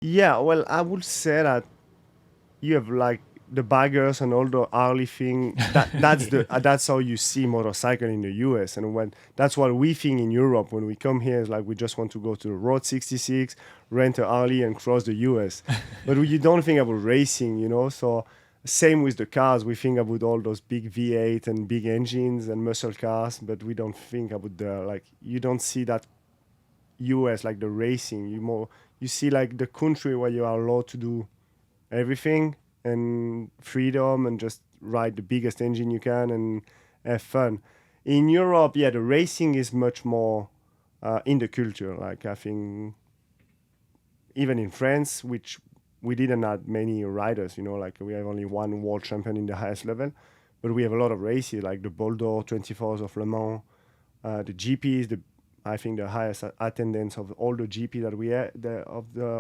Yeah, well, I would say that you have like the baggers and all the Harley thing. That's how you see motorcycle in the US, and when that's what we think in Europe when we come here is like we just want to go to the Road 66, rent a Harley, and cross the US. But you don't think about racing, you know. So same with the cars, we think about all those big V8 and big engines and muscle cars, but we don't think about the like you don't see that US like the racing. You see like the country where you are allowed to do everything and freedom and just ride the biggest engine you can and have fun. In Europe, yeah, the racing is much more in the culture. Like I think even in France, which we didn't have many riders, you know, like we have only one world champion in the highest level, but we have a lot of races like the Boulder 24s of Le Mans, the GPs, I think the highest attendance of all the GP that we have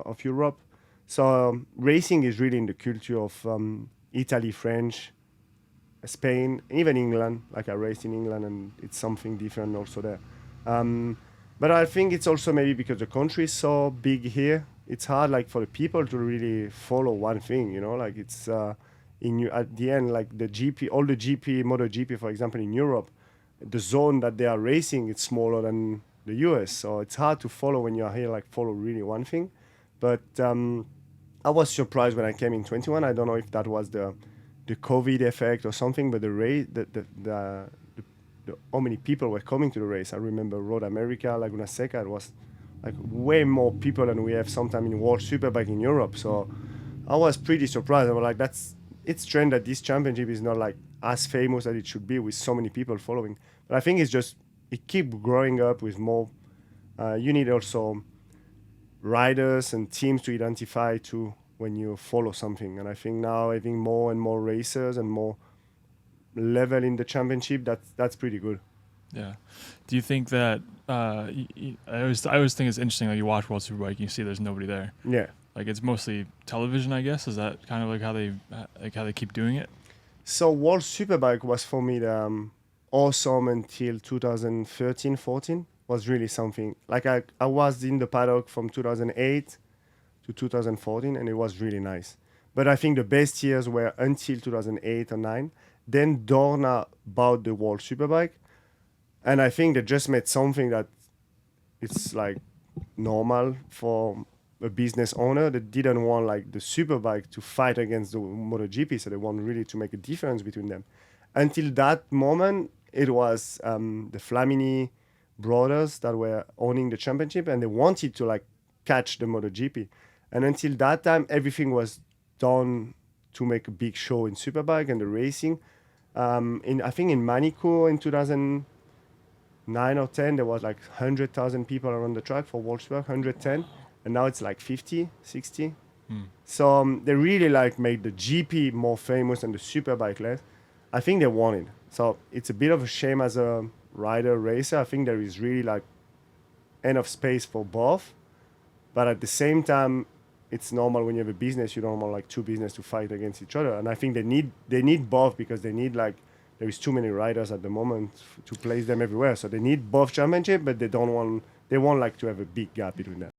of Europe. So racing is really in the culture of Italy, French, Spain, even England. Like I raced in England, and it's something different also there. Um, but I think it's also maybe because the country is so big here. It's hard, like for the people to really follow one thing. You know, like it's at the end, like the GP, all the GP, MotoGP, for example, in Europe, the zone that they are racing it's smaller than the US. So it's hard to follow when you are here. Like follow really one thing, but I was surprised when I came in 21. I don't know if that was the COVID effect or something, but the race, the how many people were coming to the race. I remember Road America, Laguna Seca. It was like way more people than we have sometime in World Superbike in Europe. So I was pretty surprised. I was like, it's strange that this championship is not like as famous as it should be with so many people following. But I think it's just it keep growing up with more. You need also riders and teams to identify to when you follow something. And I think now having more and more racers and more level in the championship, that's pretty good. Yeah. Do you think that I always think it's interesting, like you watch World Superbike and you see there's nobody there. Yeah. Like it's mostly television, I guess. Is that kind of like how they keep doing it? So World Superbike was for me awesome until 2013, 14 was really something. Like I was in the paddock from 2008 to 2014 and it was really nice. But I think the best years were until 2008 or 9. Then Dorna bought the World Superbike and I think they just made something that it's like normal for a business owner that didn't want like the superbike to fight against the MotoGP, so they want really to make a difference between them. Until that moment, it was the Flamini brothers that were owning the championship, and they wanted to like catch the MotoGP. And until that time, everything was done to make a big show in superbike and the racing. In I think in Manico in 2009 or 10, there was like 100,000 people around the track for World Superbike, 110, and now it's like 50, 60. So they really like made the GP more famous and the superbike less. I think they won it. So it's a bit of a shame as a rider racer. I think there is really like enough space for both, but at the same time, it's normal when you have a business. You don't want like two business to fight against each other. And I think they need both because they need like there is too many riders at the moment to place them everywhere. So they need both championship, but they want like to have a big gap between them.